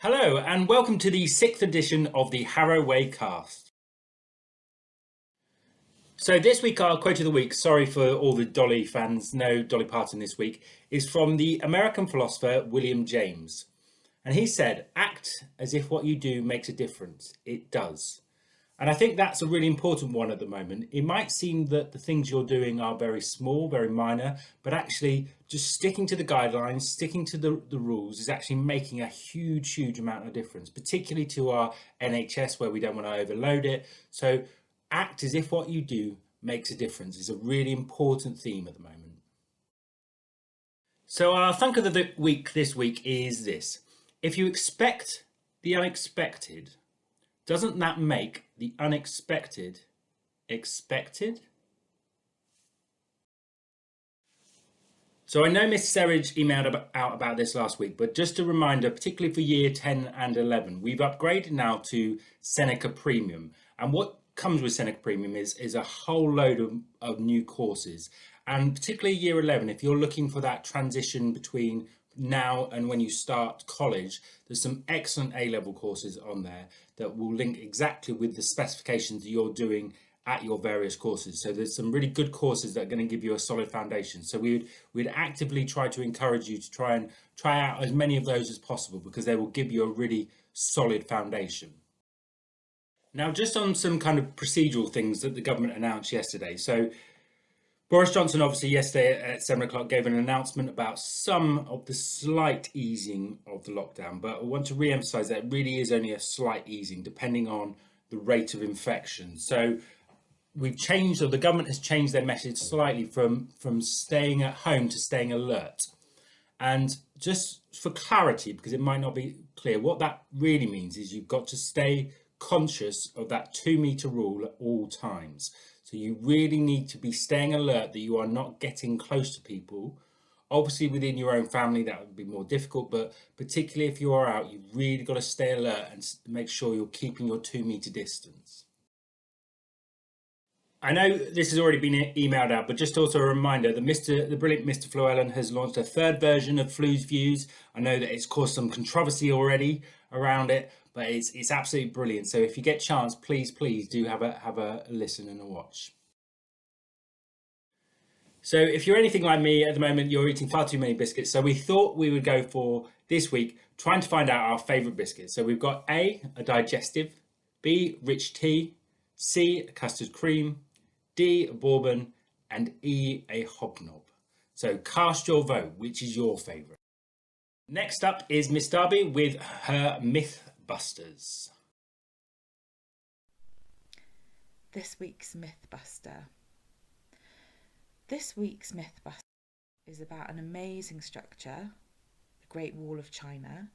Hello and welcome to the 6th edition of the Harrow Way cast. So this week our quote of the week, sorry for all the Dolly fans, no Dolly Parton this week, is from the American philosopher William James. And he said, "Act as if what you do makes a difference. It does." And I think that's a really important one at the moment. It might seem that the things you're doing are very small, very minor, but actually just sticking to the guidelines, sticking to the rules is actually making a huge, huge amount of difference, particularly to our NHS where we don't want to overload it. So act as if what you do makes a difference is a really important theme at the moment. So our thunk of the week this week is this. If you expect the unexpected, doesn't that make the unexpected expected? So I know Miss Serridge emailed out about this last week, but just a reminder, particularly for year 10 and 11, we've upgraded now to Seneca Premium. And what comes with Seneca Premium is a whole load of new courses. And particularly year 11, if you're looking for that transition between now and when you start college, there's some excellent A-level courses on there that will link exactly with the specifications that you're doing at your various courses. So there's some really good courses that are going to give you a solid foundation. So we'd actively try to encourage you to try out as many of those as possible because they will give you a really solid foundation. Now, just on some kind of procedural things that the government announced yesterday. So Boris Johnson obviously yesterday at 7 o'clock gave an announcement about some of the slight easing of the lockdown, but I want to re-emphasize that it really is only a slight easing depending on the rate of infection. So we've changed, or the government has changed their message slightly from staying at home to staying alert. And just for clarity, because it might not be clear, what that really means is you've got to stay conscious of that 2-meter rule at all times. So you really need to be staying alert that you are not getting close to people. Obviously within your own family that would be more difficult, but particularly if you are out, you've really got to stay alert and make sure you're keeping your 2-meter distance. I know this has already been emailed out, but just also a reminder that the brilliant Mr. Llewellyn has launched a third version of Flu's Views. I know that it's caused some controversy already around it, but it's absolutely brilliant. So if you get a chance, please do have a listen and a watch. So if you're anything like me at the moment, you're eating far too many biscuits. So we thought we would go for this week trying to find out our favourite biscuits. So we've got A, a digestive, B, rich tea, C, a custard cream, D, a bourbon, and E, a hobnob. So cast your vote. Which is your favourite? Next up is Miss Darby with her Mythbusters. This week's Mythbuster. This week's Mythbuster is about an amazing structure, the Great Wall of China.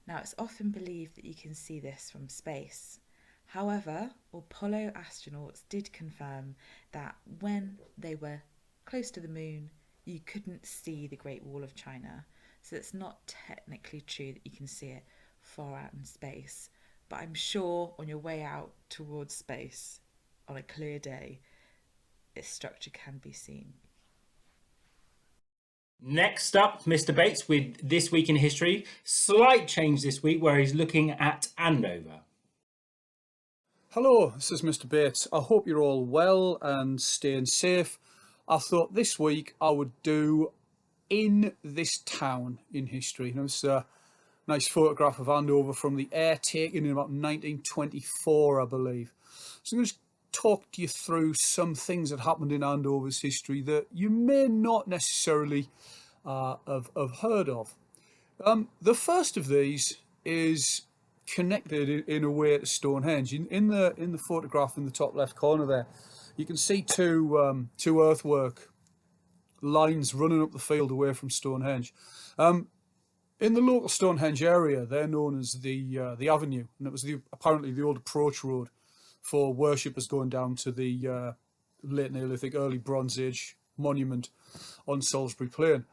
Now, it's often believed that you can see this from space. However, Apollo astronauts did confirm that when they were close to the moon, you couldn't see the Great Wall of China. So it's not technically true that you can see it far out in space. But I'm sure on your way out towards space, on a clear day, this structure can be seen. Next up, Mr. Bates with This Week in History. Slight change this week where he's looking at Andover. Hello, this is Mr. Bates. I hope you're all well and staying safe. I thought this week I would do in this town in history. And it's a nice photograph of Andover from the air taken in about 1924, I believe. So I'm going to talk to you through some things that happened in Andover's history that you may not necessarily have heard of. The first of these is connected in a way to Stonehenge. In the photograph in the top left corner there, you can see two earthwork lines running up the field away from Stonehenge. In the local Stonehenge area, they're known as the Avenue, and it was apparently the old approach road for worshippers going down to the late Neolithic, early Bronze Age monument on Salisbury Plain.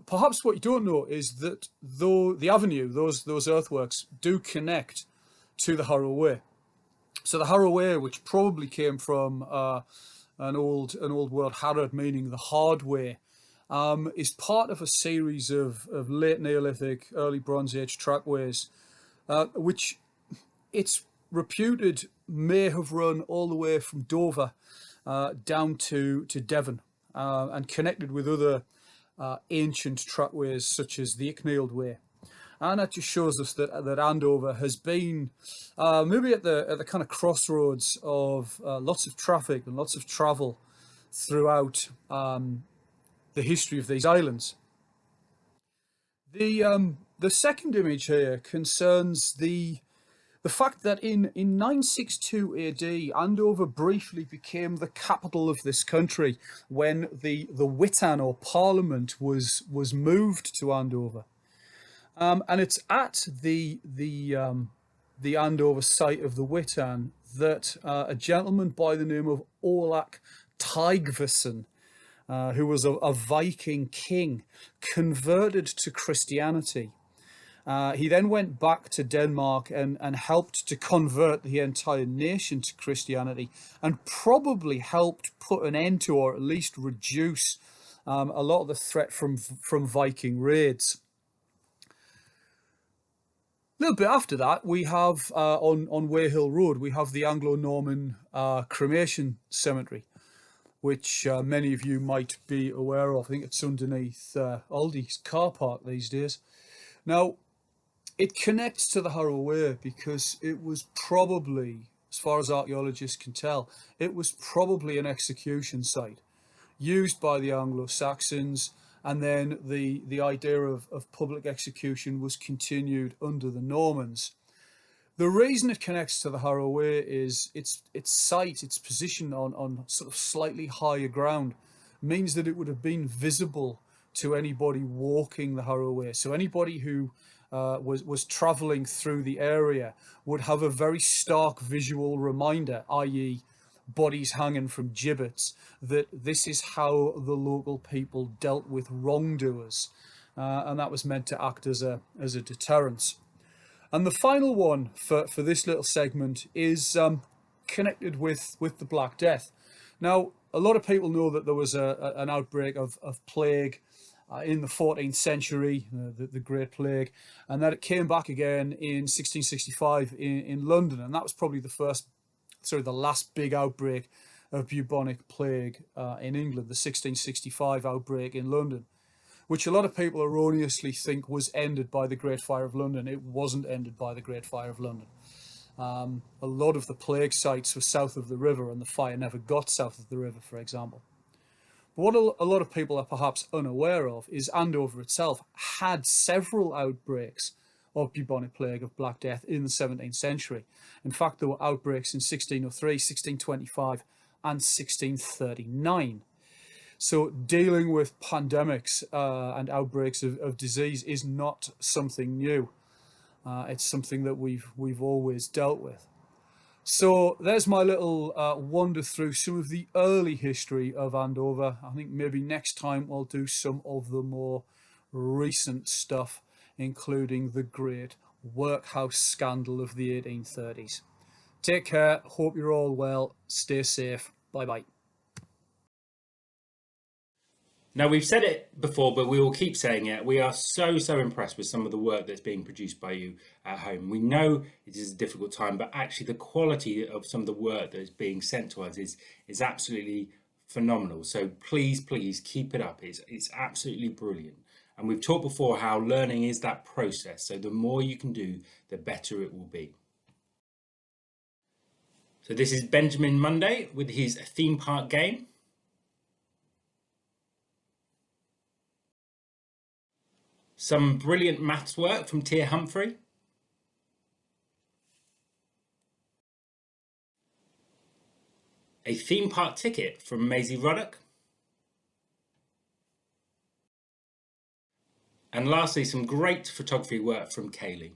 Perhaps what you don't know is that though the avenue, those earthworks do connect to the Harrow Way. So the Harrow Way, which probably came from an old word harrod, meaning the hard way, is part of a series of late Neolithic, early Bronze Age trackways which it's reputed may have run all the way from Dover down to Devon and connected with other ancient trackways such as the Icknield Way. And that just shows us that Andover has been maybe at the kind of crossroads of lots of traffic and lots of travel throughout the history of these islands. The second image here concerns the fact that in 962 AD, Andover briefly became the capital of this country when the Witan or Parliament was moved to Andover. And it's at the Andover site of the Witan that a gentleman by the name of Olaf Tryggvason, who was a Viking king, converted to Christianity. He then went back to Denmark and helped to convert the entire nation to Christianity, and probably helped put an end to, or at least reduce, a lot of the threat from Viking raids. A little bit after that, we have on Weyhill Road, we have the Anglo-Norman cremation cemetery, which many of you might be aware of. I think it's underneath Aldi's car park these days. Now, it connects to the Harrow Way because it was probably, as far as archaeologists can tell, it was probably an execution site used by the Anglo-Saxons, and then the idea of public execution was continued under the Normans. The reason it connects to the Harrow Way is its site, its position on sort of slightly higher ground, means that it would have been visible to anybody walking the Harrow Way. So anybody who was travelling through the area would have a very stark visual reminder, i.e. bodies hanging from gibbets, that this is how the local people dealt with wrongdoers, and that was meant to act as a deterrence. And the final one for this little segment is connected with the Black Death. Now, a lot of people know that there was an outbreak of plague in the 14th century, the Great Plague, and that it came back again in 1665 in London, and that was probably the last big outbreak of bubonic plague in England, the 1665 outbreak in London, which a lot of people erroneously think was ended by the Great Fire of London. It wasn't ended by the Great Fire of London. A lot of the plague sites were south of the river, and the fire never got south of the river, for example. But what a lot of people are perhaps unaware of is Andover itself had several outbreaks of bubonic plague, of Black Death, in the 17th century. In fact, there were outbreaks in 1603, 1625, and 1639. So dealing with pandemics and outbreaks of disease is not something new. It's something that we've always dealt with. So there's my little wander through some of the early history of Andover. I think maybe next time we'll do some of the more recent stuff, including the great workhouse scandal of the 1830s. Take care. Hope you're all well. Stay safe. Bye-bye. Now, we've said it before, but we will keep saying it. We are so impressed with some of the work that's being produced by you at home. We know it is a difficult time, but actually the quality of some of the work that is being sent to us is absolutely phenomenal. So please keep it up. It's absolutely brilliant. And we've talked before how learning is that process. So the more you can do, the better it will be. So this is Benjamin Monday with his theme park game. Some brilliant maths work from Tia Humphrey. A theme park ticket from Maisie Ruddock. And lastly, some great photography work from Kaylee.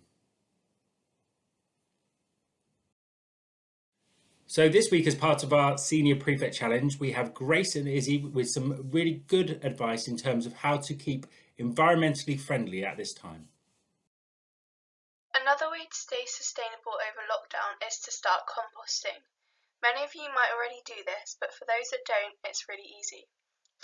So this week, as part of our Senior Prefect Challenge, we have Grace and Izzy with some really good advice in terms of how to keep environmentally friendly at this time. Another way to stay sustainable over lockdown is to start composting. Many of you might already do this, but for those that don't, it's really easy.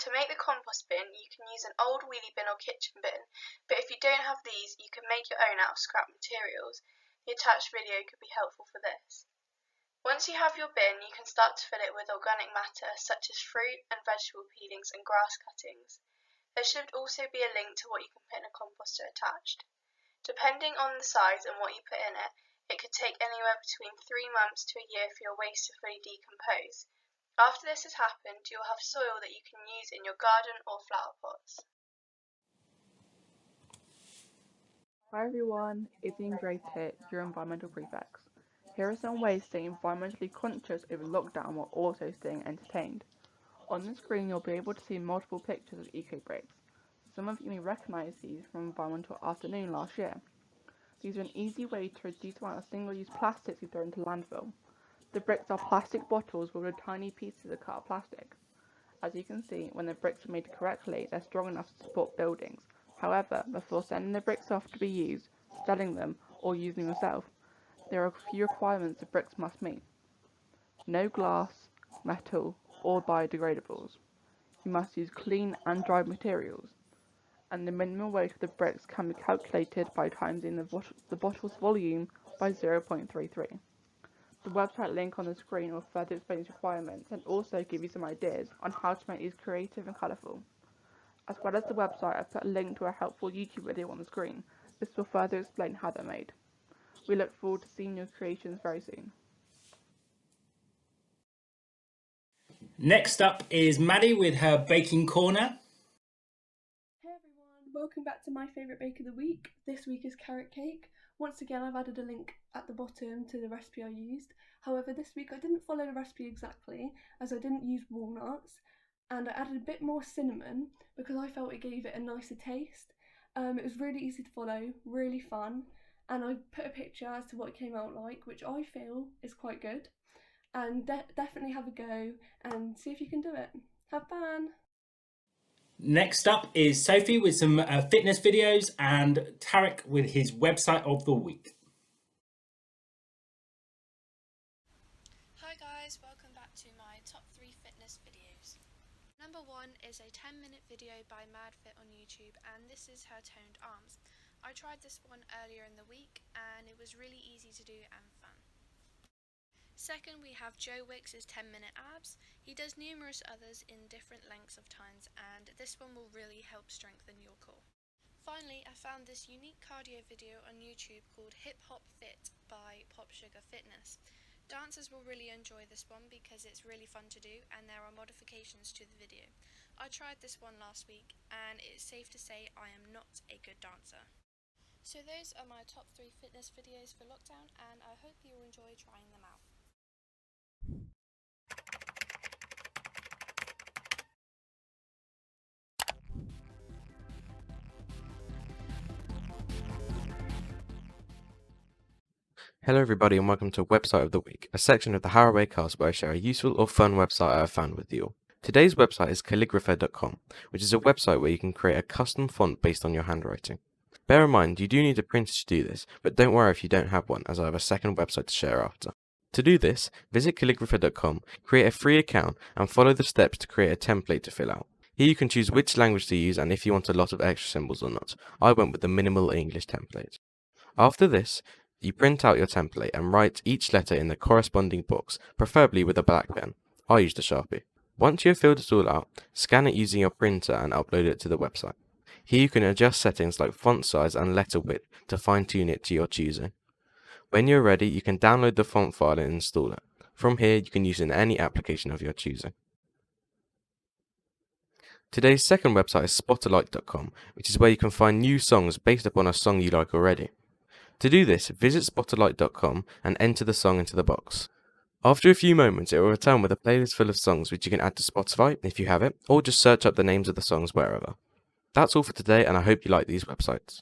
To make the compost bin, you can use an old wheelie bin or kitchen bin, but if you don't have these, you can make your own out of scrap materials. The attached video could be helpful for this. Once you have your bin, you can start to fill it with organic matter such as fruit and vegetable peelings and grass cuttings. There should also be a link to what you can put in a composter attached. Depending on the size and what you put in it, it could take anywhere between 3 months to a year for your waste to fully decompose. After this has happened, you'll have soil that you can use in your garden or flower pots. Hi everyone, it's Ian Grace here, your environmental prefects. Here are some ways to stay environmentally conscious over lockdown while also staying entertained. On the screen you'll be able to see multiple pictures of eco bricks. Some of you may recognise these from Environmental Afternoon last year. These are an easy way to reduce the amount of single-use plastics we throw into landfill. The bricks are plastic bottles with tiny pieces of cut plastic. As you can see, when the bricks are made correctly, they're strong enough to support buildings. However, before sending the bricks off to be used, selling them, or using them yourself, there are a few requirements the bricks must meet. No glass, metal, or biodegradables. You must use clean and dried materials. And the minimum weight of the bricks can be calculated by timesing the bottle's volume by 0.33. The website link on the screen will further explain these requirements and also give you some ideas on how to make these creative and colourful. As well as the website, I've put a link to a helpful YouTube video on the screen. This will further explain how they're made. We look forward to seeing your creations very soon. Next up is Maddy with her baking corner. Hey everyone, welcome back to my favourite bake of the week. This week is carrot cake. Once again, I've added a link at the bottom to the recipe I used. However, this week I didn't follow the recipe exactly, as I didn't use walnuts, and I added a bit more cinnamon because I felt it gave it a nicer taste. It was really easy to follow, really fun, and I put a picture as to what it came out like, which I feel is quite good. And definitely have a go and see if you can do it. Have fun! Next up is Sophie with some fitness videos and Tarik with his website of the week. Hi guys, welcome back to my top 3 fitness videos. Number 1 is a 10-minute video by MadFit on YouTube, and this is her toned arms. I tried this one earlier in the week and it was really easy to do and fun. Second, we have Joe Wicks' 10-minute abs. He does numerous others in different lengths of times, and this one will really help strengthen your core. Finally, I found this unique cardio video on YouTube called Hip Hop Fit by Pop Sugar Fitness. Dancers will really enjoy this one because it's really fun to do and there are modifications to the video. I tried this one last week and it's safe to say I am not a good dancer. So those are my top 3 fitness videos for lockdown, and I hope you will enjoy trying them out. Hello everybody and welcome to Website of the Week, a section of the Haraway cast where I share a useful or fun website I have found with you all. Today's website is calligrapher.com, which is a website where you can create a custom font based on your handwriting. Bear in mind, you do need a printer to do this, but don't worry if you don't have one, as I have a second website to share after. To do this, visit calligrapher.com, create a free account, and follow the steps to create a template to fill out. Here you can choose which language to use and if you want a lot of extra symbols or not. I went with the minimal English template. After this, you print out your template and write each letter in the corresponding box, preferably with a black pen. I used a Sharpie. Once you have filled it all out, scan it using your printer and upload it to the website. Here you can adjust settings like font size and letter width to fine-tune it to your choosing. When you're ready, you can download the font file and install it. From here, you can use it in any application of your choosing. Today's second website is spotalight.com, which is where you can find new songs based upon a song you like already. To do this, visit spotalight.com and enter the song into the box. After a few moments, it will return with a playlist full of songs which you can add to Spotify if you have it, or just search up the names of the songs wherever. That's all for today, and I hope you like these websites.